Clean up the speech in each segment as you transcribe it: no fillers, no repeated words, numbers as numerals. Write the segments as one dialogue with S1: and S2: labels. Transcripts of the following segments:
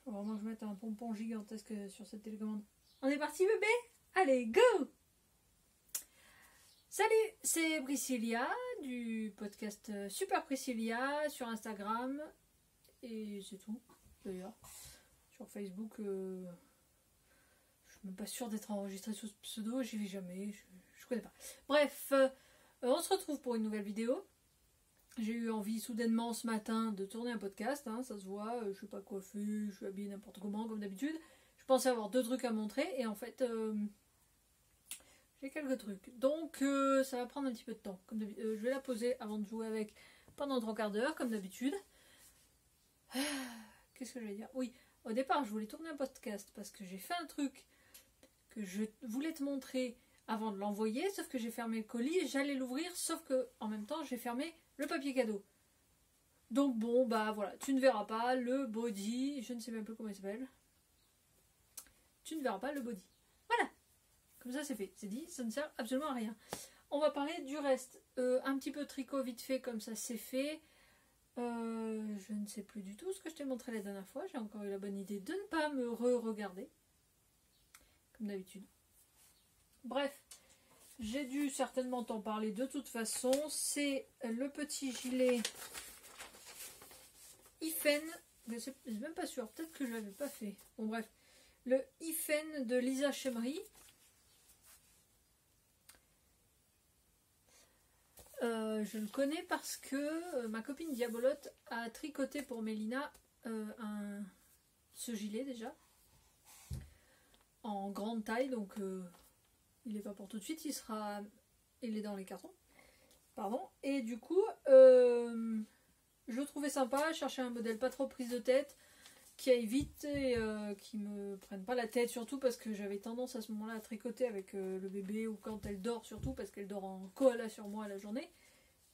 S1: Faut vraiment que je mette un pompon gigantesque sur cette télécommande. On est parti bébé? Allez, go! Salut, c'est Priscilla du podcast Super Priscilla sur Instagram. Et c'est tout, d'ailleurs. Sur Facebook, je suis même pas sûre d'être enregistrée sous ce pseudo, j'y vais jamais, je connais pas. Bref, on se retrouve pour une nouvelle vidéo. J'ai eu envie soudainement ce matin de tourner un podcast, hein, ça se voit, je suis pas coiffée, je suis habillée n'importe comment comme d'habitude. Je pensais avoir 2 trucs à montrer et en fait j'ai quelques trucs. Donc ça va prendre un petit peu de temps. Comme je vais la poser avant de jouer avec pendant 3/4 d'heure comme d'habitude. Qu'est-ce que j'allais dire? Oui, au départ je voulais tourner un podcast parce que j'ai fait un truc que je voulais te montrer avant de l'envoyer, sauf que j'ai fermé le colis, j'allais l'ouvrir, sauf que en même temps j'ai fermé le papier cadeau. Donc bon, bah voilà, tu ne verras pas le body, je ne sais même plus comment il s'appelle. Tu ne verras pas le body. Voilà, comme ça c'est fait, c'est dit, ça ne sert absolument à rien. On va parler du reste. Un petit peu de tricot vite fait, comme ça c'est fait. Je ne sais plus du tout ce que je t'ai montré la dernière fois, j'ai encore eu la bonne idée de ne pas me re-regarder. Comme d'habitude. Bref, j'ai dû certainement t'en parler de toute façon. C'est le petit gilet Ifen. Je suis même pas sûre, peut-être que je l'avais pas fait. Bon bref, le Ifen de Lisa Chemery. Je le connais parce que ma copine Diabolotte a tricoté pour Mélina ce gilet déjà. En grande taille, donc il n'est pas pour tout de suite, il est dans les cartons. Pardon. Et du coup, je le trouvais sympa, je cherchais un modèle pas trop prise de tête, qui aille vite et qui me prenne pas la tête, surtout parce que j'avais tendance à ce moment-là à tricoter avec le bébé ou quand elle dort, surtout parce qu'elle dort en koala sur moi la journée.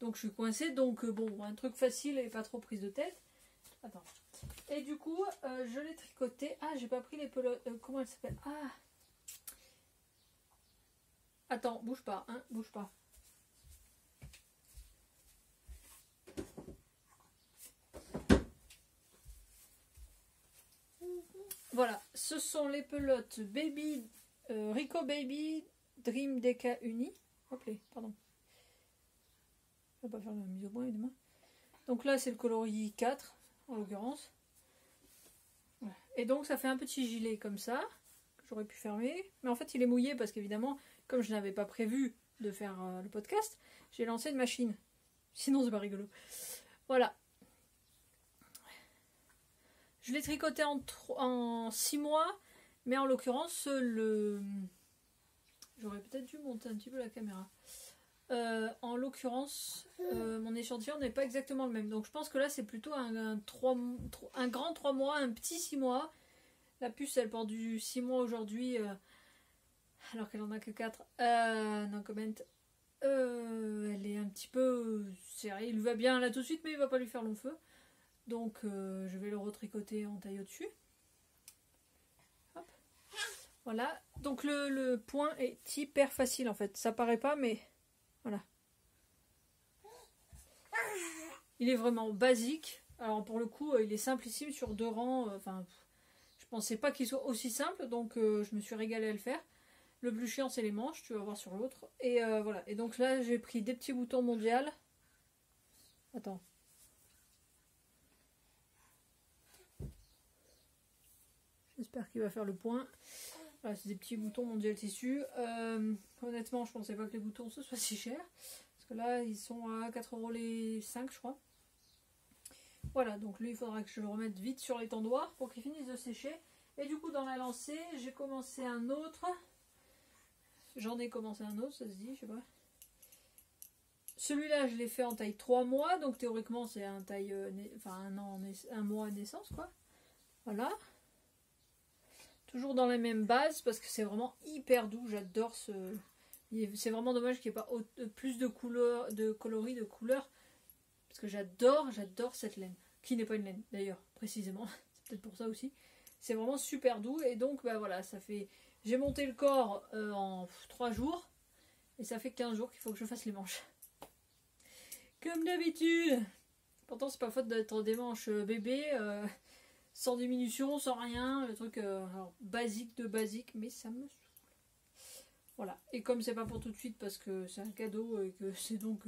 S1: Donc je suis coincée, donc bon, un truc facile et pas trop prise de tête. Attends. Et du coup, je l'ai tricoté. Ah, j'ai pas pris les pelotes. Comment elle s'appelle? Ah. Attends, bouge pas, hein, bouge pas. Voilà, ce sont les pelotes Baby Rico Baby Dream DK Uni. Hop là, pardon. Je vais pas faire la mise au point évidemment. Donc là, c'est le coloris 4 en l'occurrence. Et donc ça fait un petit gilet comme ça, que j'aurais pu fermer. Mais en fait il est mouillé parce qu'évidemment, comme je n'avais pas prévu de faire le podcast, j'ai lancé une machine. Sinon c'est pas rigolo. Voilà. Je l'ai tricoté en 6 mois, mais en l'occurrence, j'aurais peut-être dû monter un petit peu la caméra. En l'occurrence, mon échantillon n'est pas exactement le même. Donc je pense que là c'est plutôt un grand 3 mois, un petit 6 mois. La puce elle porte du 6 mois aujourd'hui, alors qu'elle en a que 4. Non comment. Elle est un petit peu serrée. Il lui va bien là tout de suite, mais il va pas lui faire long feu. Donc je vais le retricoter en taille au-dessus. Hop. Voilà. Donc le point est hyper facile en fait. Ça paraît pas, mais voilà. Il est vraiment basique. Alors pour le coup, il est simplissime sur 2 rangs. Enfin, je pensais pas qu'il soit aussi simple, donc je me suis régalée à le faire. Le plus chiant, c'est les manches, tu vas voir sur l'autre. Et voilà. Et donc là, j'ai pris des petits boutons mondial. Attends. J'espère qu'il va faire le point. Voilà, c'est des petits boutons mondial tissu. Honnêtement, je pensais pas que les boutons ce soit si cher. Parce que là, ils sont à 4 € les 5, je crois. Voilà, donc lui, il faudra que je le remette vite sur l'étendoir pour qu'il finisse de sécher. Et du coup, dans la lancée, j'ai commencé un autre. J'en ai commencé un autre, ça se dit, je sais pas. Celui-là, je l'ai fait en taille 3 mois. Donc théoriquement, c'est un taille, un mois à naissance, quoi. Voilà. Toujours dans la même base parce que c'est vraiment hyper doux. J'adore ce... C'est vraiment dommage qu'il n'y ait pas plus de couleurs, de coloris, de couleurs. Parce que j'adore cette laine. Qui n'est pas une laine d'ailleurs, précisément. C'est peut-être pour ça aussi. C'est vraiment super doux. Et donc, bah voilà, ça fait... J'ai monté le corps en 3 jours. Et ça fait 15 jours qu'il faut que je fasse les manches. Comme d'habitude. Pourtant, c'est pas faute d'être des manches bébés. sans diminution, sans rien, le truc alors, basique de basique, mais ça me saoule. Voilà, et comme c'est pas pour tout de suite parce que c'est un cadeau et que c'est donc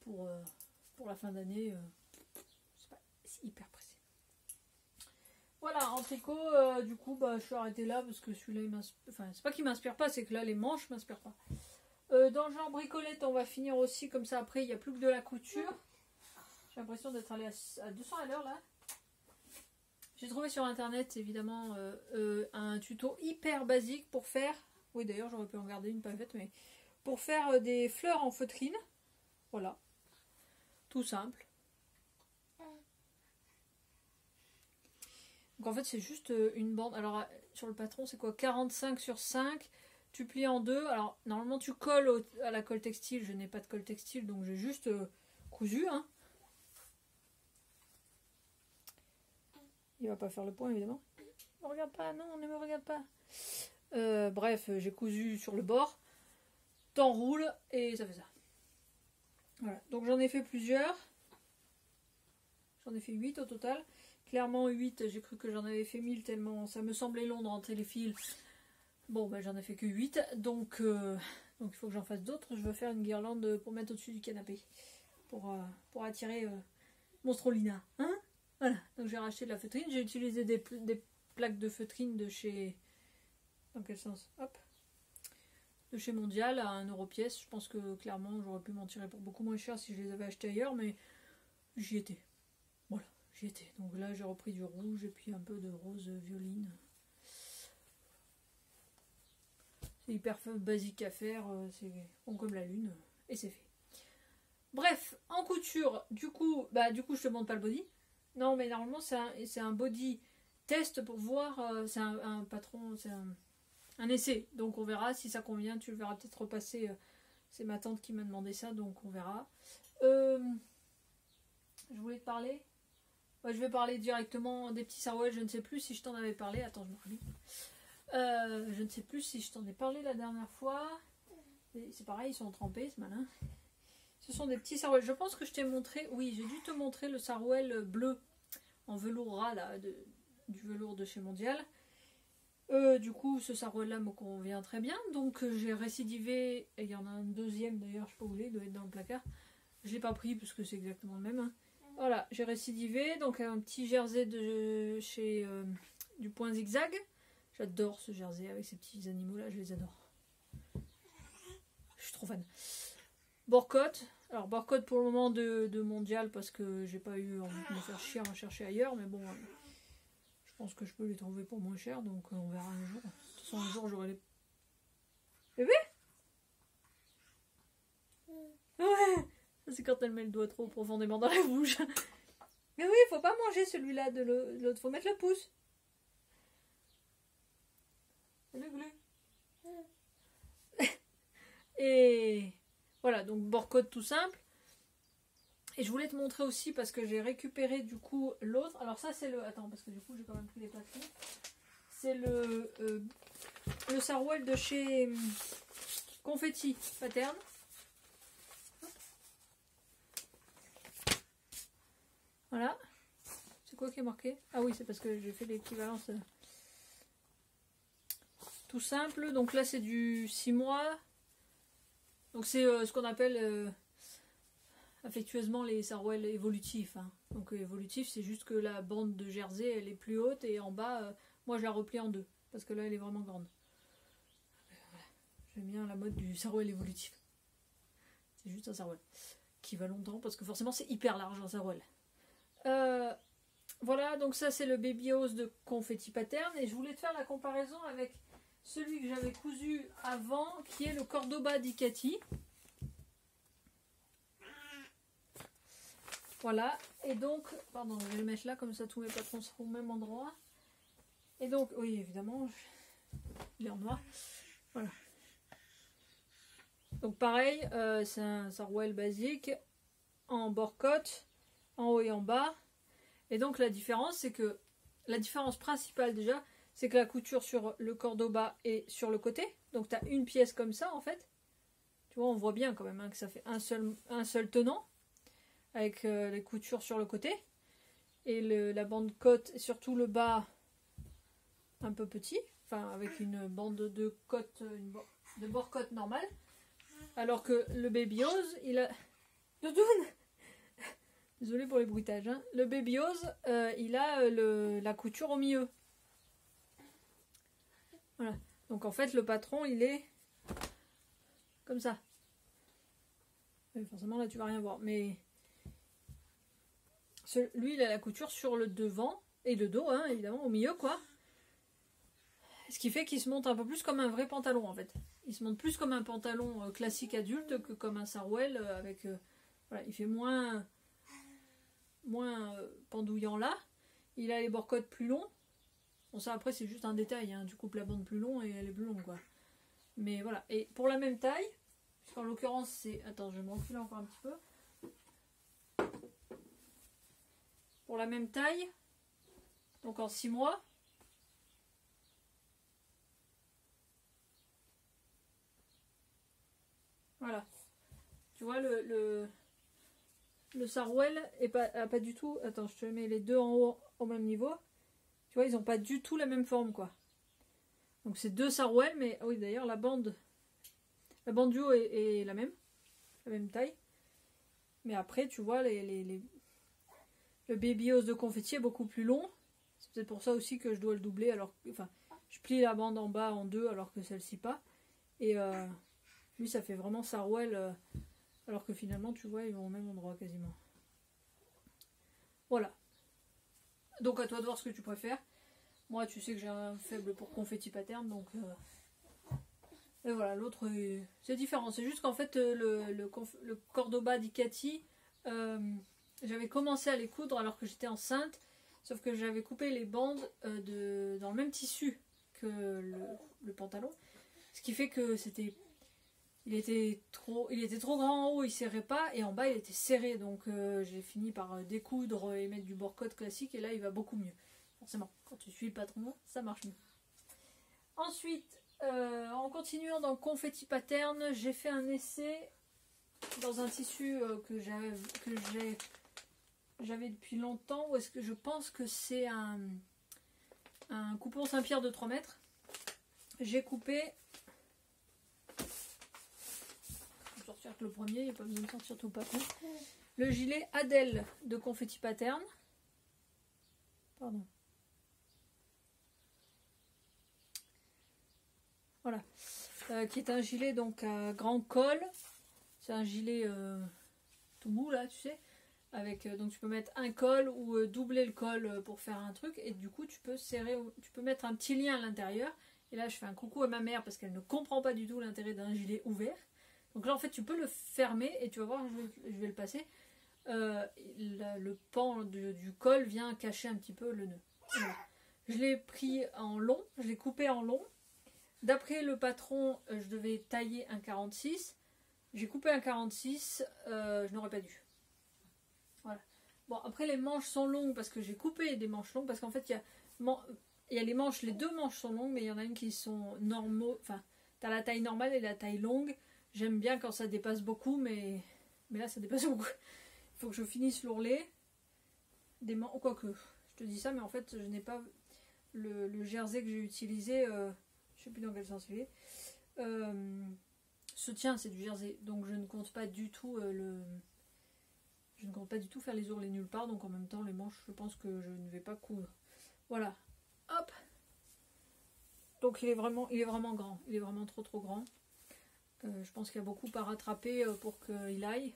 S1: pour la fin d'année, c'est hyper pressé. Voilà, en tricot, du coup, je suis arrêtée là parce que celui-là, il m'inspire. Enfin, c'est pas qu'il m'inspire pas, c'est que là, les manches m'inspirent pas. Dans le genre bricolette, on va finir aussi comme ça. Après, il n'y a plus que de la couture. J'ai l'impression d'être allée à 200 à l'heure là. J'ai trouvé sur internet, évidemment, un tuto hyper basique pour faire. Oui, d'ailleurs, j'aurais pu en garder une pas faite, mais pour faire des fleurs en feutrine. Voilà. Tout simple. Donc en fait c'est juste une bande. Alors sur le patron c'est quoi, 45 sur 5. Tu plies en deux. Alors normalement tu colles à la colle textile. Je n'ai pas de colle textile donc j'ai juste cousu. Hein. Il va pas faire le point évidemment. Ne me regarde pas, non, ne me regarde pas. Bref, j'ai cousu sur le bord. T'enroules et ça fait ça. Voilà. Donc j'en ai fait plusieurs. J'en ai fait 8 au total. Clairement 8, j'ai cru que j'en avais fait 1000 tellement ça me semblait long de rentrer les fils. Bon, j'en ai fait que 8, donc il faut que j'en fasse d'autres. Je veux faire une guirlande pour mettre au-dessus du canapé. Pour attirer Monstrolina. Hein, voilà, donc j'ai racheté de la feutrine. J'ai utilisé des plaques de feutrine de chez... Dans quel sens? Hop. De chez Mondial à 1€ pièce. Je pense que clairement j'aurais pu m'en tirer pour beaucoup moins cher si je les avais achetées ailleurs, mais j'y étais. Voilà. J'y étais. Donc là, j'ai repris du rouge et puis un peu de rose violine. C'est hyper basique à faire. C'est bon comme la lune. Et c'est fait. Bref, en couture, du coup, je te montre pas le body. Non, mais normalement, c'est un body test pour voir. C'est un patron, c'est un essai. Donc on verra si ça convient. Tu le verras peut-être repasser. C'est ma tante qui m'a demandé ça, donc on verra. Je voulais te parler. Je vais parler directement des petits sarouels. Je ne sais plus si je t'en avais parlé. Attends, je me remets. Je ne sais plus si je t'en ai parlé la dernière fois. C'est pareil, ils sont trempés, ce malin. Ce sont des petits sarouels. Je pense que je t'ai montré. Oui, j'ai dû te montrer le sarouel bleu en velours ras, là, du velours de chez Mondial. Du coup, ce sarouel-là me convient très bien. Donc, j'ai récidivé. Et il y en a un deuxième d'ailleurs, je sais pas où il doit être dans le placard. Je l'ai pas pris parce que c'est exactement le même. Hein. Voilà, j'ai récidivé, donc un petit jersey de chez du Point Zigzag. J'adore ce jersey avec ces petits animaux là, je les adore. Je suis trop fan. Borcotte, alors Borcotte pour le moment de Mondial parce que j'ai pas eu envie de me faire chier à en chercher ailleurs, mais bon, je pense que je peux les trouver pour moins cher, donc on verra un jour. De toute façon, un jour j'aurai les... Bébé ? Ouais. C'est quand elle met le doigt trop profondément dans la bouche. Mais oui, faut pas manger celui-là de l'autre. Faut mettre le pouce. Le glu. Et voilà, donc Borcotte tout simple. Et je voulais te montrer aussi parce que j'ai récupéré du coup l'autre. Alors ça c'est le... Attends, parce que du coup j'ai quand même pris les plateaux. C'est le sarouel de chez Confetti Pattern. Voilà. C'est quoi qui est marqué? Ah oui, c'est parce que j'ai fait l'équivalence. Tout simple. Donc là, c'est du 6 mois. Donc c'est ce qu'on appelle affectueusement les sarouels évolutifs. Hein. Donc évolutif, c'est juste que la bande de jersey, elle est plus haute. Et en bas, moi, je la replie en deux. Parce que là, elle est vraiment grande. Voilà. J'aime bien la mode du sarouel évolutif. C'est juste un sarouel. Qui va longtemps, parce que forcément, c'est hyper large un sarouel. Voilà, donc ça c'est le Baby House de Confetti Pattern et je voulais te faire la comparaison avec celui que j'avais cousu avant qui est le Cordoba d'Icati. Voilà, et donc, pardon, je vais le mettre là comme ça tous mes patrons seront au même endroit. Et donc, oui évidemment, il est en noir. Voilà. Donc pareil, c'est un sarouel basique en borcotte, en haut et en bas. Et donc la différence, c'est que la différence principale déjà, c'est que la couture sur le Cordoba est sur le côté. Donc tu as une pièce comme ça en fait. Tu vois, on voit bien quand même hein, que ça fait un seul tenant avec les coutures sur le côté. et la bande côte et surtout le bas un peu petit, enfin avec une bande de côte, de bord côte normale, alors que le Baby Oz, il a... Doudoune, désolé pour les bruitages, hein. Le Baby Oz, il a la couture au milieu. Voilà. Donc en fait, le patron, il est comme ça. Forcément, là, tu vas rien voir. Mais lui, il a la couture sur le devant et le dos, hein, évidemment, au milieu, quoi. Ce qui fait qu'il se monte un peu plus comme un vrai pantalon, en fait. Il se monte plus comme un pantalon classique adulte que comme un sarouel avec... voilà, il fait moins pendouillant là. Il a les bords-côtes plus longs. Bon, ça, après, c'est juste un détail, hein. Tu coupes la bande plus long et elle est plus longue, quoi. Mais voilà. Et pour la même taille, en l'occurrence, c'est... Attends, je vais me reculer encore un petit peu. Pour la même taille, donc en 6 mois, voilà. Tu vois, le sarouel a pas du tout... Attends, je te mets les deux en haut au même niveau. Tu vois, ils n'ont pas du tout la même forme, quoi. Donc c'est deux sarouels, mais... Ah oui, d'ailleurs, la bande du haut est la même taille. Mais après, tu vois, le Baby Oz de confetti est beaucoup plus long. C'est peut-être pour ça aussi que je dois le doubler. Alors, enfin, je plie la bande en bas en deux, alors que celle-ci pas. Et lui, ça fait vraiment sarouel, alors que finalement, tu vois, ils vont au même endroit quasiment. Voilà. Donc à toi de voir ce que tu préfères. Moi, tu sais que j'ai un faible pour confetti pattern, donc... Et voilà, l'autre, c'est différent. C'est juste qu'en fait, le Cordoba d'Icati, j'avais commencé à les coudre alors que j'étais enceinte, sauf que j'avais coupé les bandes dans le même tissu que le pantalon. Ce qui fait que il était trop grand en haut, il serrait pas, et en bas il était serré. Donc j'ai fini par découdre et mettre du bord-côte classique, et là il va beaucoup mieux. Forcément, quand tu suis le patron, ça marche mieux. Ensuite, en continuant dans confetti pattern, j'ai fait un essai dans un tissu que j'avais depuis longtemps, où est-ce que je pense que c'est un coupon Saint-Pierre de 3 mètres. J'ai coupé, je vais sortir que le premier, il n'y a pas besoin de sortir tout le patron, le gilet Adèle de confetti pattern. Pardon. Voilà, qui est un gilet donc à grand col. C'est un gilet tout mou là, tu sais, avec donc tu peux mettre un col ou doubler le col pour faire un truc, et du coup tu peux mettre un petit lien à l'intérieur. Et là je fais un coucou à ma mère parce qu'elle ne comprend pas du tout l'intérêt d'un gilet ouvert. Donc là en fait tu peux le fermer et tu vas voir, je vais le passer. Le pan du col vient cacher un petit peu le nœud. Voilà. Je l'ai pris en long, je l'ai coupé en long. D'après le patron, je devais tailler un 46. J'ai coupé un 46, je n'aurais pas dû. Voilà. Bon, après les manches sont longues parce que j'ai coupé des manches longues, parce qu'en fait il y a les manches, les deux manches sont longues, mais il y en a une qui sont normaux. Enfin, tu as la taille normale et la taille longue. J'aime bien quand ça dépasse beaucoup, mais là ça dépasse beaucoup. Il faut que je finisse l'ourlet. Quoique, je te dis ça, mais en fait je n'ai pas le jersey que j'ai utilisé. Je sais plus dans quel sens il est. Ce tien, c'est du jersey, donc je ne compte pas du tout je ne compte pas du tout faire les ourlets nulle part, donc en même temps les manches, je pense que je ne vais pas coudre. Voilà. Hop. Donc il est vraiment grand, il est vraiment trop grand. Je pense qu'il y a beaucoup à rattraper pour qu'il aille,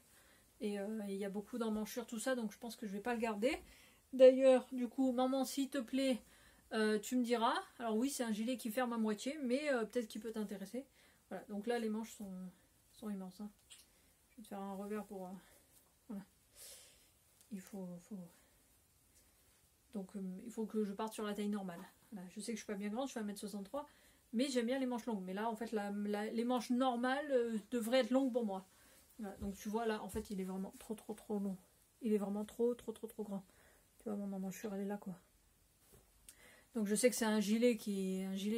S1: et il y a beaucoup d'emmanchure, tout ça, donc je pense que je vais pas le garder. D'ailleurs, du coup, maman, s'il te plaît, tu me diras. Alors oui, c'est un gilet qui ferme à moitié, mais peut-être qu'il peut t'intéresser. Voilà, donc là les manches sont immenses, hein. Je vais te faire un revers pour... voilà. Il faut que je parte sur la taille normale. Voilà, je sais que je suis pas bien grande, je fais 1m63, mais j'aime bien les manches longues. Mais là, en fait, les manches normales devraient être longues pour moi. Voilà, donc tu vois, là, en fait, il est vraiment trop long. Il est vraiment trop grand. Tu vois, mon emmanchure, elle est là, quoi. Donc je sais que c'est un gilet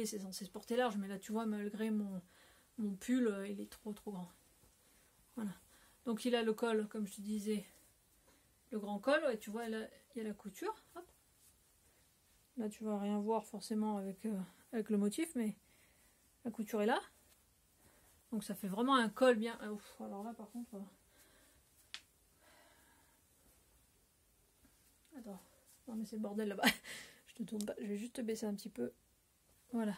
S1: c'est censé se porter large, mais là, tu vois, malgré mon pull, il est trop grand. Voilà. Donc il a le col, comme je te disais, le grand col, et tu vois, là, il y a la couture. Hop. Là tu vas rien voir forcément avec le motif, mais la couture est là. Donc ça fait vraiment un col bien. Ouf, alors là par contre. Attends. Non mais c'est le bordel là-bas. Je te tourne pas. Je vais juste te baisser un petit peu. Voilà.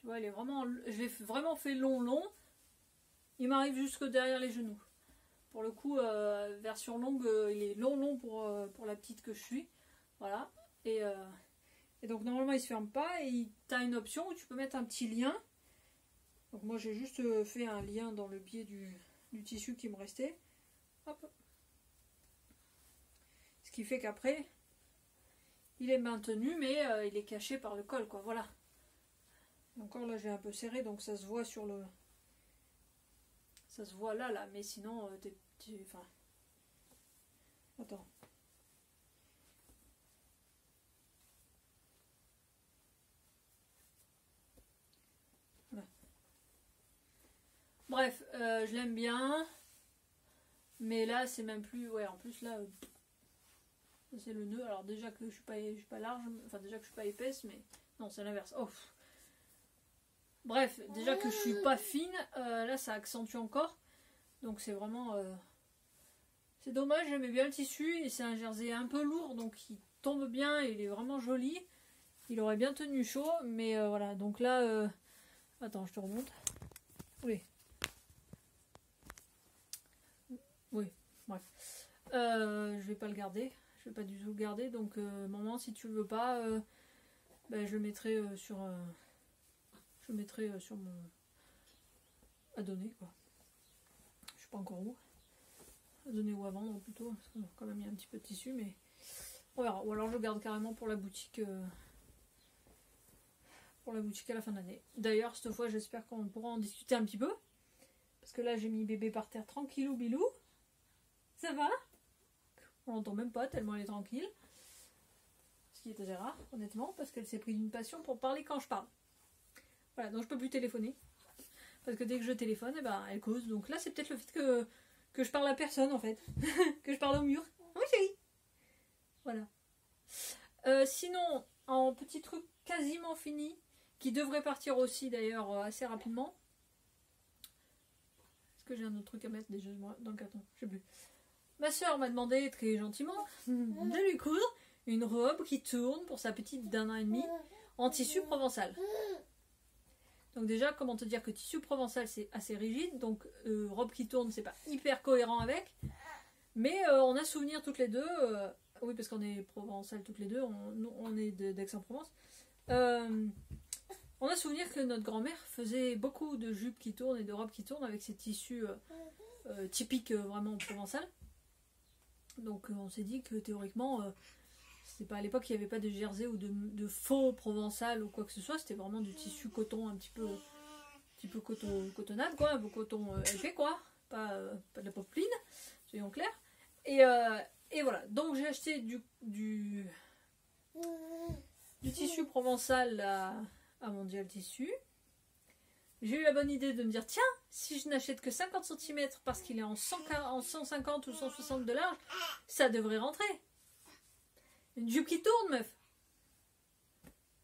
S1: Tu vois, il est vraiment. Je l'ai vraiment fait long. Il m'arrive jusque derrière les genoux. Pour le coup, version longue, il est long pour la petite que je suis. Voilà. Et donc normalement il se ferme pas. Et tu as une option où tu peux mettre un petit lien. Donc moi j'ai juste fait un lien dans le biais du tissu qui me restait. Hop. Ce qui fait qu'après, il est maintenu, mais il est caché par le col, quoi. Voilà. Encore là, j'ai un peu serré, donc ça se voit sur le... Ça se voit là, mais sinon, enfin... Attends. Voilà. Bref, je l'aime bien. Mais là, c'est même plus... Ouais, en plus, là... c'est le nœud. Alors déjà que je suis pas large, enfin déjà que je suis pas épaisse, mais... Non, c'est l'inverse. Oh. Bref, déjà que je suis pas fine, là, ça accentue encore. Donc c'est vraiment... C'est dommage, j'aimais bien le tissu. Et c'est un jersey un peu lourd, donc il tombe bien. Il est vraiment joli. Il aurait bien tenu chaud, mais voilà. Donc là... Attends, je te remonte. Oui. Oui, bref. Je vais pas le garder. Je vais pas du tout le garder. Donc, maman, si tu veux pas, ben, je le mettrai sur... je le mettrai sur mon... à donner, quoi. Je sais pas encore où. À donner ou à vendre, plutôt. Parce qu'on a quand même mis un petit peu de tissu, mais... On verra. Ou alors je le garde carrément pour la boutique... pour la boutique à la fin de l'année. D'ailleurs, cette fois, j'espère qu'on pourra en discuter un petit peu. Parce que là, j'ai mis bébé par terre tranquillou bilou. Ça va? On l'entend même pas tellement elle est tranquille. Ce qui est assez rare, honnêtement, parce qu'elle s'est pris d'une passion pour parler quand je parle. Voilà, donc je peux plus téléphoner. Parce que dès que je téléphone, eh ben, elle cause. Donc là, c'est peut-être le fait que je parle à personne, en fait. Que je parle au mur. Oui, chérie. Voilà. Sinon, en petit truc quasiment fini, qui devrait partir aussi d'ailleurs assez rapidement. Est-ce que j'ai un autre truc à mettre déjà dans le carton? Je sais plus. Ma soeur m'a demandé très gentiment de lui coudre une robe qui tourne pour sa petite d'1 an et demi en tissu provençal. Donc déjà, comment te dire que tissu provençal c'est assez rigide, donc robe qui tourne c'est pas hyper cohérent avec, mais on a souvenir toutes les deux, oui parce qu'on est provençal toutes les deux, on est d'Aix-en-Provence, on a souvenir que notre grand-mère faisait beaucoup de jupes qui tournent et de robes qui tournent avec ces tissus typiques vraiment provençal. Donc on s'est dit que théoriquement, c'était pas à l'époque il n'y avait pas de jersey ou de faux provençal ou quoi que ce soit, c'était vraiment du tissu coton un petit peu cotonnade quoi, un peu coton épais quoi, pas de la popeline, soyons clairs. Et voilà, donc j'ai acheté du tissu provençal à Mondial Tissu. J'ai eu la bonne idée de me dire, tiens, si je n'achète que 50 cm parce qu'il est en 150 ou 160 de large, ça devrait rentrer. Une jupe qui tourne, meuf.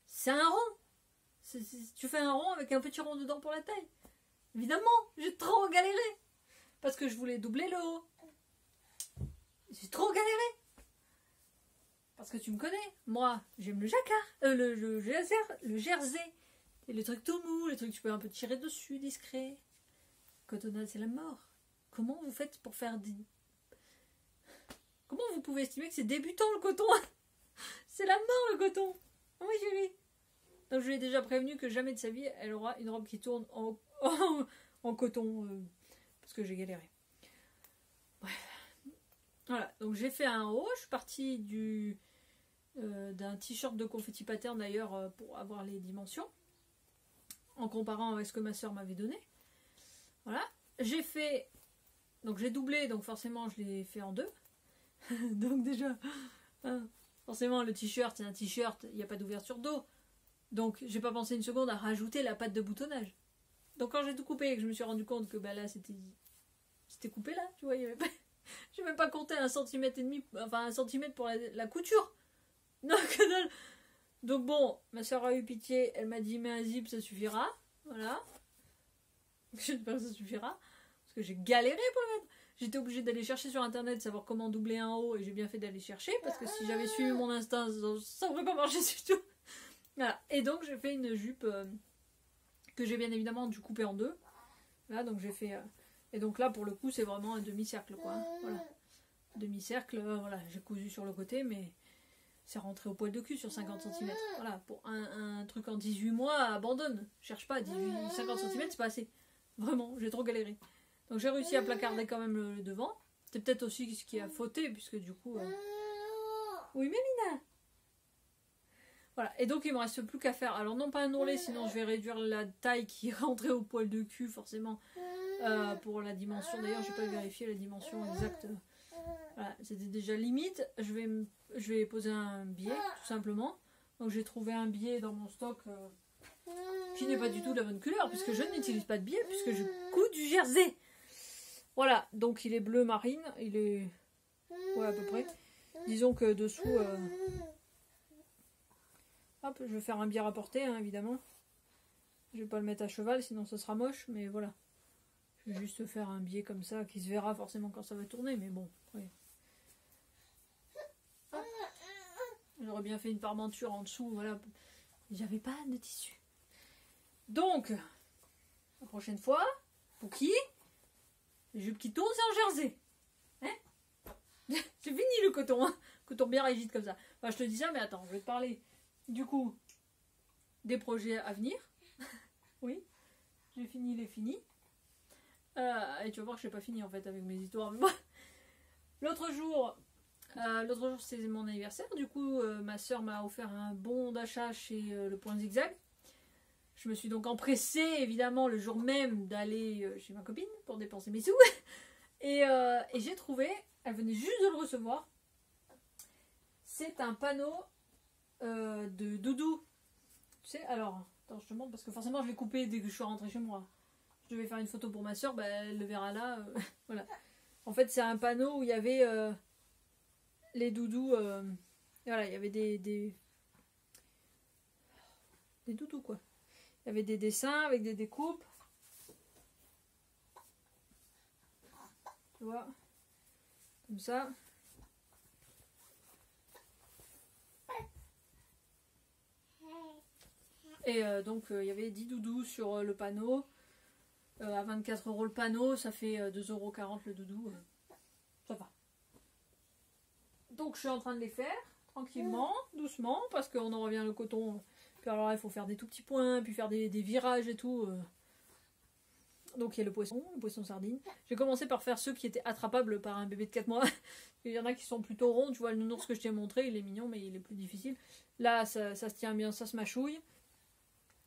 S1: C'est un rond. Tu fais un rond avec un petit rond dedans pour la taille. Évidemment, j'ai trop galéré. Parce que je voulais doubler le haut. J'ai trop galéré. Parce que tu me connais. Moi, j'aime le jacquard. Le jersey. Et les trucs tout mous, les trucs que tu peux un peu tirer dessus, discret. Cotonnade, c'est la mort. Comment vous faites pour faire des... Comment vous pouvez estimer que c'est débutant le coton? C'est la mort le coton. Oui chérie. Donc je lui ai déjà prévenu que jamais de sa vie elle aura une robe qui tourne en coton. Parce que j'ai galéré. Bref. Voilà, donc j'ai fait un haut. Je suis partie d'un t-shirt de confetti pattern d'ailleurs pour avoir les dimensions. En comparant avec ce que ma soeur m'avait donné. Voilà. J'ai fait... Donc j'ai doublé, donc forcément je l'ai fait en 2. Donc déjà... forcément le t-shirt c'est un t-shirt, il n'y a pas d'ouverture d'eau. Donc j'ai pas pensé une seconde à rajouter la patte de boutonnage. Donc quand j'ai tout coupé et que je me suis rendu compte que bah là c'était coupé là, tu vois, il y avait pas... J'ai même pas compté 1,5 cm, enfin 1 cm pour la couture. Non, que dalle. Donc bon, ma soeur a eu pitié, elle m'a dit mets un zip, ça suffira. Voilà. J'espère que ça suffira. Parce que j'ai galéré pour le mettre. J'étais obligée d'aller chercher sur internet, savoir comment doubler un haut, et j'ai bien fait d'aller chercher, parce que si j'avais suivi mon instinct, ça aurait pas marché du tout. Voilà. Et donc j'ai fait une jupe que j'ai bien évidemment dû couper en deux. Là, donc j'ai fait... Et donc là, pour le coup, c'est vraiment un demi-cercle, quoi. Hein. Voilà. Demi-cercle, voilà, j'ai cousu sur le côté, mais c'est rentré au poil de cul sur 50 cm. Voilà, pour un truc en 18 mois, abandonne. Cherche pas, 50 cm, c'est pas assez. Vraiment, j'ai trop galéré. Donc j'ai réussi à placarder quand même le devant. C'est peut-être aussi ce qui a fauté, puisque du coup... Oui, Mélina. Voilà, et donc il me reste plus qu'à faire. Alors non pas un ourlet, sinon je vais réduire la taille qui est rentrée au poil de cul, forcément. Pour la dimension, d'ailleurs j'ai pas vérifié la dimension exacte. Voilà, c'était déjà limite. Je vais poser un biais, tout simplement. Donc j'ai trouvé un biais dans mon stock qui n'est pas du tout de la bonne couleur, puisque je n'utilise pas de biais, puisque je couds du jersey. Voilà, donc il est bleu marine, il est... Ouais, à peu près. Disons que dessous... Hop, je vais faire un biais rapporté, hein, évidemment. Je vais pas le mettre à cheval, sinon ça sera moche, mais voilà. Je vais juste faire un biais comme ça, qui se verra forcément quand ça va tourner, mais bon, oui. J'aurais bien fait une parmenture en dessous, voilà. J'avais pas de tissu. Donc, la prochaine fois, pour qui les jupes qui tournent, c'est en jersey. Hein? C'est fini le coton, hein. Coton bien rigide comme ça. Enfin, je te dis ça, mais attends, je vais te parler, du coup, des projets à venir. Oui, j'ai fini les finis. Et tu vas voir que je n'ai pas fini en fait avec mes histoires. L'autre jour c'est mon anniversaire. Du coup, ma soeur m'a offert un bon d'achat chez Le Point Zigzag. Je me suis donc empressée, évidemment, le jour même d'aller chez ma copine pour dépenser mes sous. Et j'ai trouvé, elle venait juste de le recevoir. C'est un panneau de doudou. Tu sais, alors, attends, je te montre parce que forcément je l'ai coupé dès que je suis rentrée chez moi. Je devais faire une photo pour ma soeur, bah, elle le verra là. Voilà. En fait, c'est un panneau où il y avait les doudous. Voilà, il y avait des doudous, quoi. Il y avait des dessins avec des découpes. Tu vois, comme ça. Et donc, il y avait 10 doudous sur le panneau. À 24 € le panneau, ça fait 2,40 € le doudou. Ça va. Donc je suis en train de les faire, tranquillement, doucement, parce qu'on en revient le coton. Puis alors là, il faut faire des tout petits points, puis faire des virages et tout. Donc il y a le poisson sardine. J'ai commencé par faire ceux qui étaient attrapables par un bébé de 4 mois. Il y en a qui sont plutôt ronds, tu vois, le nounours que je t'ai montré, il est mignon, mais il est plus difficile. Là, ça se tient bien, ça se mâchouille.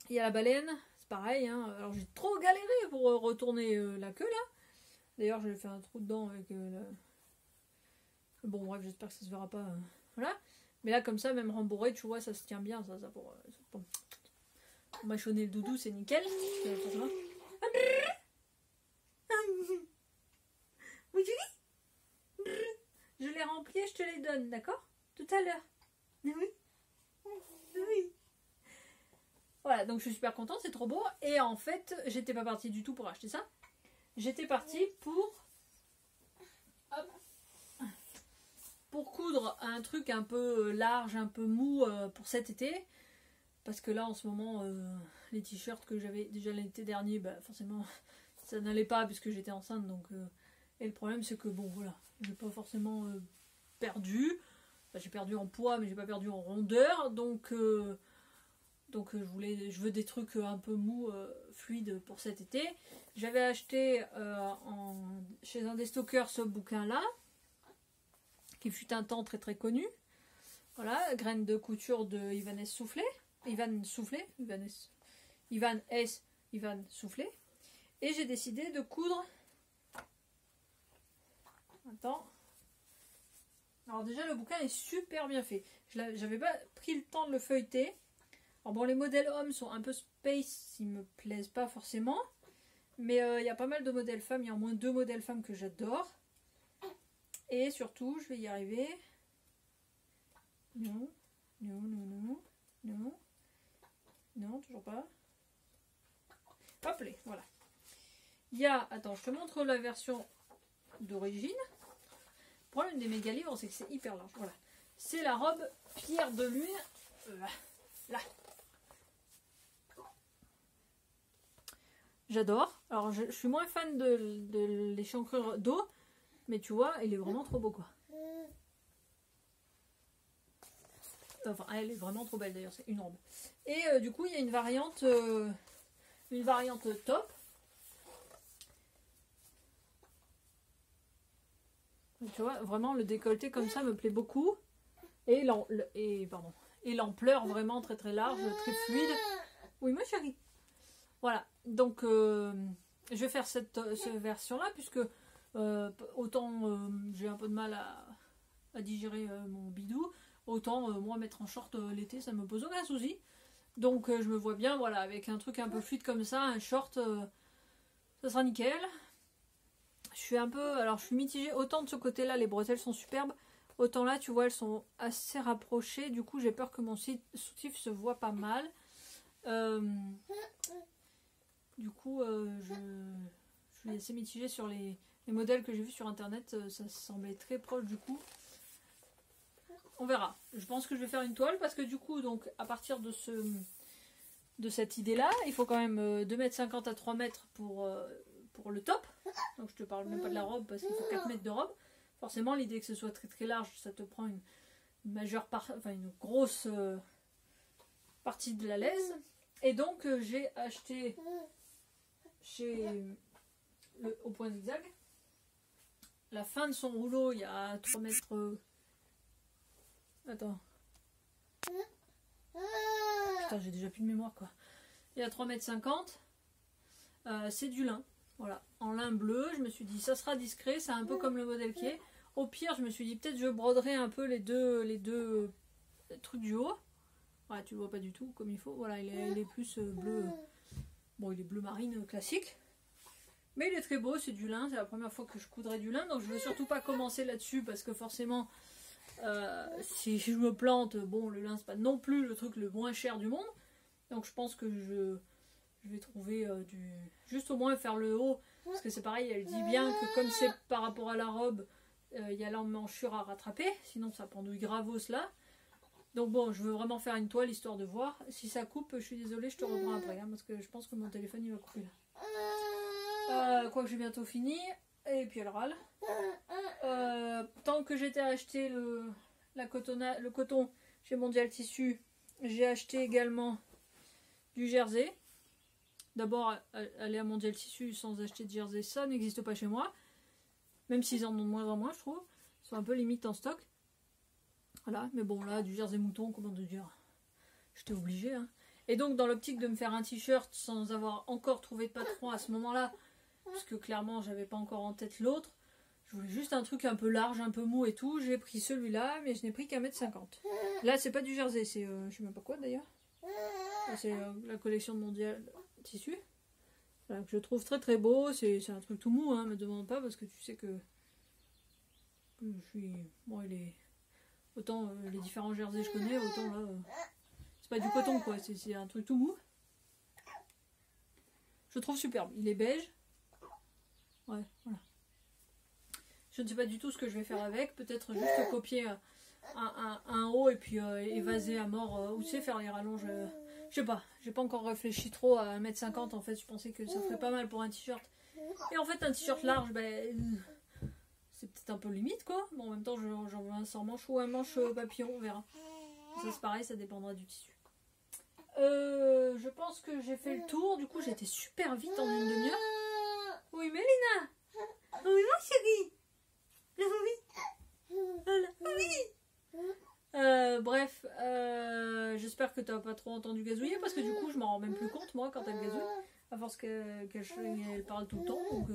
S1: Il y a la baleine. Pareil, hein. Alors j'ai trop galéré pour retourner la queue là. D'ailleurs, je vais faire un trou dedans avec Bon, bref, j'espère que ça se verra pas. Voilà. Mais là, comme ça, même rembourré, tu vois, ça se tient bien. Ça pour mâchonner le doudou, c'est nickel. Je les remplis et je te les donne, d'accord? Tout à l'heure. Oui. Oui. Voilà, donc je suis super contente, c'est trop beau. Et en fait, j'étais pas partie du tout pour acheter ça. J'étais partie pour coudre un truc un peu large, un peu mou pour cet été. Parce que là, en ce moment, les t-shirts que j'avais déjà l'été dernier, bah, forcément, ça n'allait pas puisque j'étais enceinte. Donc, et le problème, c'est que, bon, voilà, j'ai pas forcément perdu. Enfin, j'ai perdu en poids, mais j'ai pas perdu en rondeur. Donc je veux des trucs un peu mous, fluides pour cet été. J'avais acheté chez un des stockers ce bouquin-là, qui fut un temps très très connu. Voilà, Graines de couture de Ivan S. Soufflé. Ivan Soufflé. Et j'ai décidé de coudre. Attends. Alors déjà, le bouquin est super bien fait. J'avais pas pris le temps de le feuilleter. Alors bon, les modèles hommes sont un peu space, ils me plaisent pas forcément. Mais il y a pas mal de modèles femmes. Il y a au moins 2 modèles femmes que j'adore. Et surtout, je vais y arriver. Non, non, non, non, non. Non, toujours pas. Hop là, voilà. Il y a, attends, je te montre la version d'origine. Le problème des méga livres, c'est que c'est hyper large. Voilà. C'est la robe Pierre de Lune. Là. J'adore. Alors, je suis moins fan de l'échancrure d'eau, mais tu vois, il est vraiment trop beau, quoi. Enfin, elle est vraiment trop belle, d'ailleurs, c'est une robe. Et du coup, il y a une variante top. Tu vois, vraiment, le décolleté comme ça me plaît beaucoup. Et l'ampleur vraiment très très large, très fluide. Oui, ma chérie. Voilà, donc je vais faire cette version-là, puisque autant j'ai un peu de mal à digérer mon bidou, autant moi mettre en short l'été, ça me pose aucun souci. Donc je me vois bien, voilà, avec un truc un peu fluide comme ça, un short, ça sera nickel. Je suis mitigée, autant de ce côté-là, les bretelles sont superbes, autant là, tu vois, elles sont assez rapprochées, du coup j'ai peur que mon soutif se voit pas mal. Du coup, je suis assez mitigée sur les modèles que j'ai vus sur internet, ça semblait très proche du coup. On verra. Je pense que je vais faire une toile parce que du coup, donc à partir de cette idée-là, il faut quand même 2,50 m à 3 mètres pour le top. Donc je te parle même pas de la robe parce qu'il faut 4 mètres de robe. Forcément, l'idée que ce soit très très large, ça te prend une grosse partie de la laisse. Et donc j'ai acheté au Point Zigzag la fin de son rouleau, il y a 3 mètres. Attends. Putain, j'ai déjà plus de mémoire, quoi. Il y a 3,50 m. C'est du lin. Voilà. En lin bleu, je me suis dit, ça sera discret. C'est un peu comme le modèle qui est. Au pire, je me suis dit, peut-être je broderai un peu les deux trucs du haut. Ouais, tu le vois pas du tout comme il faut. Voilà, il est plus bleu. Bon, il est bleu marine classique. Mais il est très beau, c'est du lin. C'est la première fois que je coudrais du lin. Donc je veux surtout pas commencer là-dessus parce que forcément, si je me plante, bon, le lin c'est pas non plus le truc le moins cher du monde. Donc je pense que je vais trouver juste au moins faire le haut. Parce que c'est pareil, elle dit bien que comme c'est par rapport à la robe, il y a l'emmanchure à rattraper. Sinon ça pendouille gravos là. Donc bon, je veux vraiment faire une toile histoire de voir. Si ça coupe, je suis désolée, je te reprends après. Hein, parce que je pense que mon téléphone il va couper là. Quoique j'ai bientôt fini. Et puis elle râle. Tant que j'étais acheté le coton chez Mondial Tissu, j'ai acheté également du jersey. D'abord, aller à Mondial Tissu sans acheter de jersey, ça n'existe pas chez moi. Même s'ils en ont de moins en moins, je trouve. Ils sont un peu limite en stock. Voilà, mais bon là, du jersey mouton, comment te dire, j'étais obligée. Hein. Et donc dans l'optique de me faire un t-shirt sans avoir encore trouvé de patron à ce moment-là, parce que clairement j'avais pas encore en tête l'autre, je voulais juste un truc un peu large, un peu mou et tout, j'ai pris celui-là, mais je n'ai pris qu'1,50 m. Là c'est pas du jersey, c'est je sais même pas quoi d'ailleurs. C'est la collection de Mondial Tissu. Voilà, que je trouve très très beau, c'est un truc tout mou, hein, me demande pas parce que tu sais que je suis... Bon, il est... Autant les différents jerseys je connais, autant là, c'est pas du coton quoi, c'est un truc tout mou. Je le trouve superbe, il est beige. Ouais, voilà. Je ne sais pas du tout ce que je vais faire avec, peut-être juste copier un haut et puis évaser à mort, ou tu sais, faire les rallonges. Je sais pas, j'ai pas encore réfléchi trop à 1,50 m en fait, je pensais que ça ferait pas mal pour un t-shirt. Et en fait, un t-shirt large, c'est peut-être un peu limite quoi. Bon, en même temps, j'en veux un sans manche ou un manche papillon, on verra. Ça c'est pareil, ça dépendra du tissu. Je pense que j'ai fait le tour, du coup j'ai été super vite en une demi-heure. Oui, Mélina. Oui, ma chérie. Oui. Voilà. Oui. Bref, j'espère que t'as pas trop entendu gazouiller parce que du coup je m'en rends même plus compte moi quand elle gazouille. À force qu'elle parle tout le temps. Donc,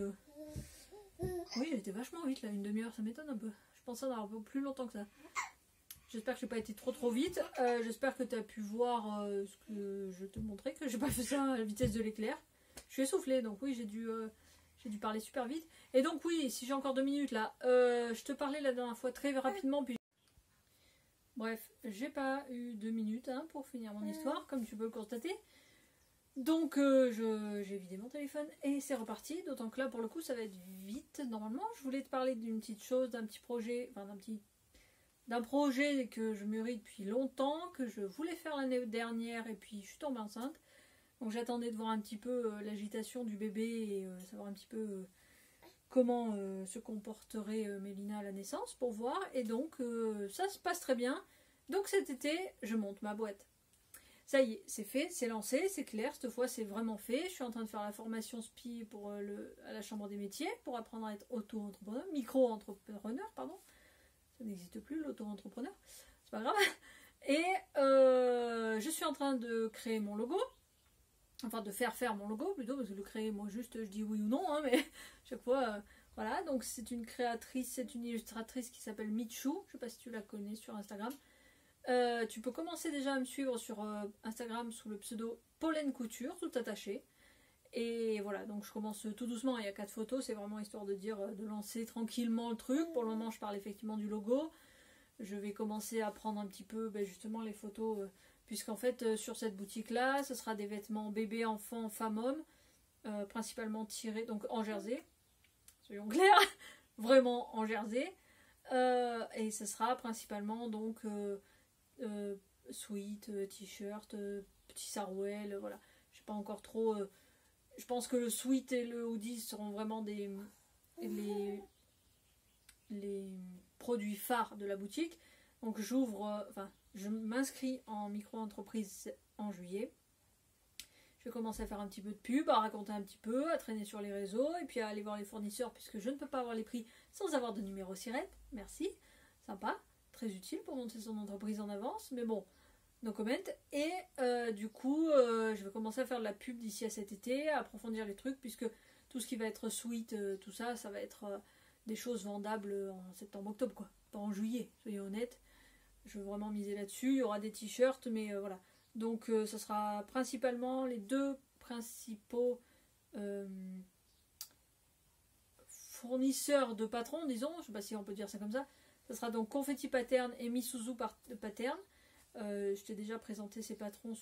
S1: oui, elle était vachement vite là, une demi-heure, ça m'étonne un peu. Je pensais en avoir un peu plus longtemps que ça. J'espère que j'ai pas été trop vite. J'espère que tu as pu voir ce que je te montrais, que j'ai pas fait ça à la vitesse de l'éclair. Je suis essoufflée, donc oui, j'ai dû J'ai dû parler super vite. Et donc oui, si j'ai encore 2 minutes là, je te parlais la dernière fois très rapidement. Puis... Bref, j'ai pas eu 2 minutes hein, pour finir mon histoire, comme tu peux le constater. Donc j'ai vidé mon téléphone et c'est reparti. D'autant que là, pour le coup, ça va être vite. Normalement, je voulais te parler d'une petite chose, d'un petit projet, enfin d'un projet que je mûris depuis longtemps, que je voulais faire l'année dernière et puis je suis tombée enceinte. Donc j'attendais de voir un petit peu l'agitation du bébé et savoir un petit peu comment se comporterait Mélina à la naissance pour voir. Et donc ça se passe très bien. Donc cet été, je monte ma boîte. Ça y est, c'est fait, c'est lancé, c'est clair. Cette fois, c'est vraiment fait. Je suis en train de faire la formation SPI pour, à la Chambre des métiers pour apprendre à être auto-entrepreneur, micro-entrepreneur, pardon. Ça n'existe plus, l'auto-entrepreneur. C'est pas grave. Et je suis en train de créer mon logo. Enfin, de faire mon logo plutôt, parce que le créer, moi juste, je dis oui ou non, hein, mais chaque fois, voilà. Donc, c'est une créatrice, c'est une illustratrice qui s'appelle Michou. Je sais pas si tu la connais sur Instagram. Tu peux commencer déjà à me suivre sur Instagram sous le pseudo Pollen Couture, tout attaché. Et voilà, donc je commence tout doucement. Il y a 4 photos, c'est vraiment histoire de dire, de lancer tranquillement le truc. Pour le moment, je parle effectivement du logo. Je vais commencer à prendre un petit peu, justement, les photos. Puisqu'en fait, sur cette boutique-là, ce sera des vêtements bébé, enfant, femme, homme, principalement tirés, donc en jersey, soyons clairs, vraiment en jersey. Et ce sera principalement donc sweat, t-shirt, petit sarouel, voilà. Je sais pas encore trop. Je pense que le sweat et le hoodie seront vraiment les produits phares de la boutique. Donc je m'inscris en micro-entreprise en juillet. Je vais commencer à faire un petit peu de pub, à raconter un petit peu, à traîner sur les réseaux et puis à aller voir les fournisseurs puisque je ne peux pas avoir les prix sans avoir de numéro SIRET. Merci, sympa, très utile pour monter son entreprise en avance, mais bon, no comment. Et du coup, je vais commencer à faire de la pub d'ici à cet été, à approfondir les trucs puisque tout ce qui va être sweet, tout ça, ça va être des choses vendables en septembre-octobre, quoi, pas en juillet, soyons honnêtes. Je veux vraiment miser là-dessus. Il y aura des t-shirts, mais voilà. Donc, ça sera principalement les 2 principaux fournisseurs de patrons, disons. Je ne sais pas si on peut dire ça comme ça. Ça sera donc Confetti Pattern et Misuzu Pattern. Je t'ai déjà présenté ces patrons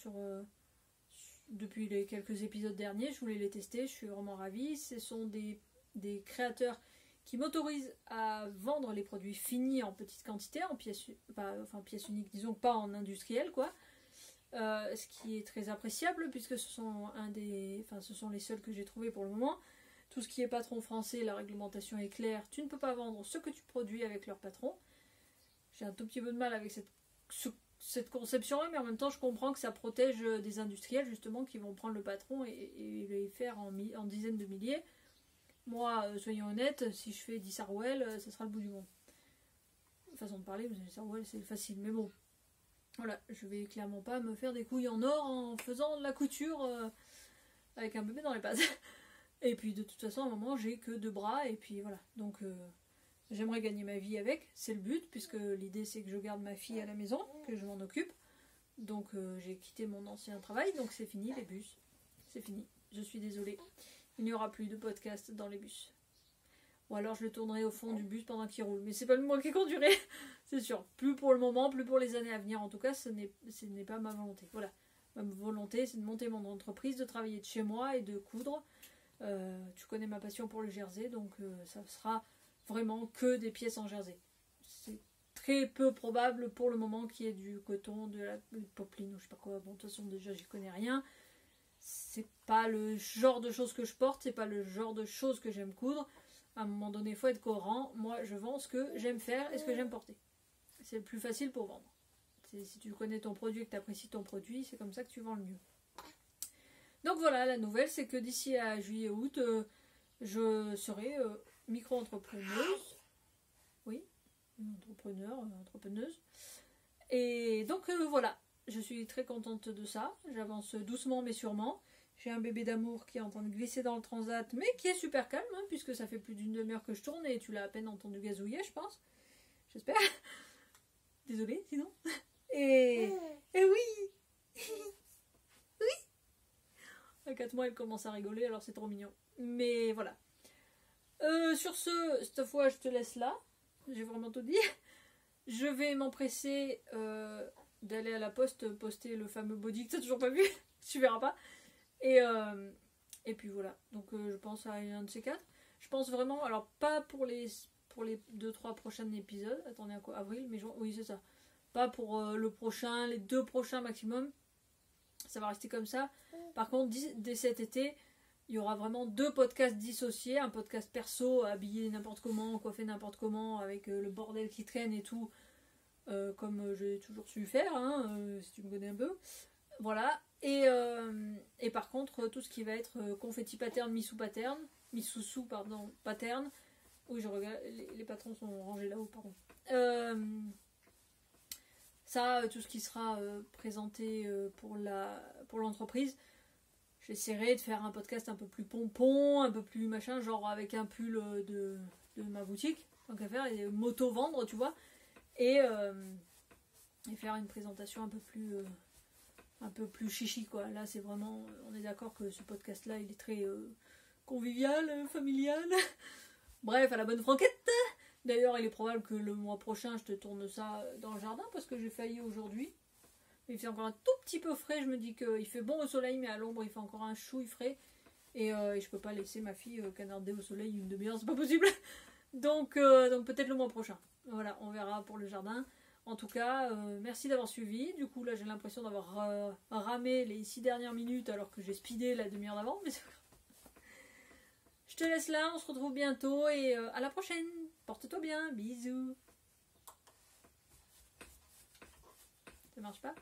S1: depuis les quelques épisodes derniers. Je voulais les tester. Je suis vraiment ravie. Ce sont des créateurs qui m'autorise à vendre les produits finis en petite quantité, en pièces uniques, disons pas en industriel, quoi. Ce qui est très appréciable puisque ce sont les seuls que j'ai trouvés pour le moment. Tout ce qui est patron français, la réglementation est claire, tu ne peux pas vendre ce que tu produis avec leur patron. J'ai un tout petit peu de mal avec cette conception-là, mais en même temps je comprends que ça protège des industriels justement qui vont prendre le patron et les faire en dizaines de milliers. Moi, soyons honnêtes, si je fais 10 sarouels, ça sera le bout du monde. Façon de parler, vous savez, sarouels, c'est facile, mais bon. Voilà, je vais clairement pas me faire des couilles en or en faisant de la couture avec un bébé dans les pattes. Et puis de toute façon, à un moment, j'ai que 2 bras, et puis voilà. Donc, j'aimerais gagner ma vie avec, c'est le but, puisque l'idée c'est que je garde ma fille à la maison, que je m'en occupe. Donc, j'ai quitté mon ancien travail, donc c'est fini, les bus. C'est fini, je suis désolée. Il n'y aura plus de podcast dans les bus. Ou alors je le tournerai au fond du bus pendant qu'il roule. Mais c'est pas moi qui conduirai, c'est sûr. Plus pour le moment, plus pour les années à venir. En tout cas, ce n'est pas ma volonté. Voilà. Ma volonté, c'est de monter mon entreprise, de travailler de chez moi et de coudre. Tu connais ma passion pour le jersey, donc ça sera vraiment que des pièces en jersey. C'est très peu probable pour le moment qu'il y ait du coton, de la popeline ou je sais pas quoi. Bon, de toute façon, déjà, j'y connais rien. C'est pas le genre de choses que je porte, c'est pas le genre de choses que j'aime coudre. À un moment donné, il faut être cohérent. Moi, je vends ce que j'aime faire et ce que j'aime porter. C'est le plus facile pour vendre. Si tu connais ton produit et que tu apprécies ton produit, c'est comme ça que tu vends le mieux. Donc voilà, la nouvelle, c'est que d'ici à juillet-août, je serai micro-entrepreneuse. Oui, entrepreneuse. Et donc voilà, je suis très contente de ça. J'avance doucement mais sûrement. J'ai un bébé d'amour qui est en train de glisser dans le transat, mais qui est super calme, hein, puisque ça fait plus d'une demi-heure que je tourne et tu l'as à peine entendu gazouiller, je pense. J'espère. Désolée, sinon. Et oui. Oui. À 4 mois, elle commence à rigoler, alors c'est trop mignon. Mais voilà. Sur ce, cette fois, je te laisse là. J'ai vraiment tout dit. Je vais m'empresser d'aller à la poste poster le fameux body que t'as toujours pas vu. Tu verras pas. Et puis voilà. Donc je pense à un de ces quatre. Je pense vraiment, alors pas pour les 2-3 prochains épisodes. Attendez à quoi? Avril, mai, juin. Oui, c'est ça. Pas pour le prochain, les 2 prochains maximum. Ça va rester comme ça. Par contre, dès cet été, il y aura vraiment 2 podcasts dissociés. Un podcast perso, habillé n'importe comment, coiffé n'importe comment, avec le bordel qui traîne et tout. Comme j'ai toujours su faire, hein, si tu me connais un peu. Voilà. Et par contre, tout ce qui va être confetti pattern, missou pattern, missou pardon, pattern. Oui, je regarde, les patrons sont rangés là-haut, pardon. Ça, tout ce qui sera présenté pour l'entreprise. J'essaierai de faire un podcast un peu plus pompon, un peu plus machin, genre avec un pull de ma boutique, tant qu'à faire, et m'auto-vendre, tu vois, et faire une présentation un peu plus chichi, quoi. Là, c'est vraiment, on est d'accord que ce podcast-là, il est très convivial, familial. Bref, à la bonne franquette. D'ailleurs, il est probable que le mois prochain, je te tourne ça dans le jardin, parce que j'ai failli aujourd'hui. Il fait encore un tout petit peu frais, je me dis qu'il fait bon au soleil, mais à l'ombre il fait encore un chouille frais. Et je peux pas laisser ma fille canarder au soleil une demi-heure, c'est pas possible. Donc peut-être le mois prochain. Voilà, on verra pour le jardin. En tout cas, merci d'avoir suivi. Du coup là j'ai l'impression d'avoir ramé les 6 dernières minutes alors que j'ai speedé la demi-heure d'avant. Mais je te laisse là, on se retrouve bientôt et à la prochaine. Porte-toi bien, bisous. Ça marche pas ?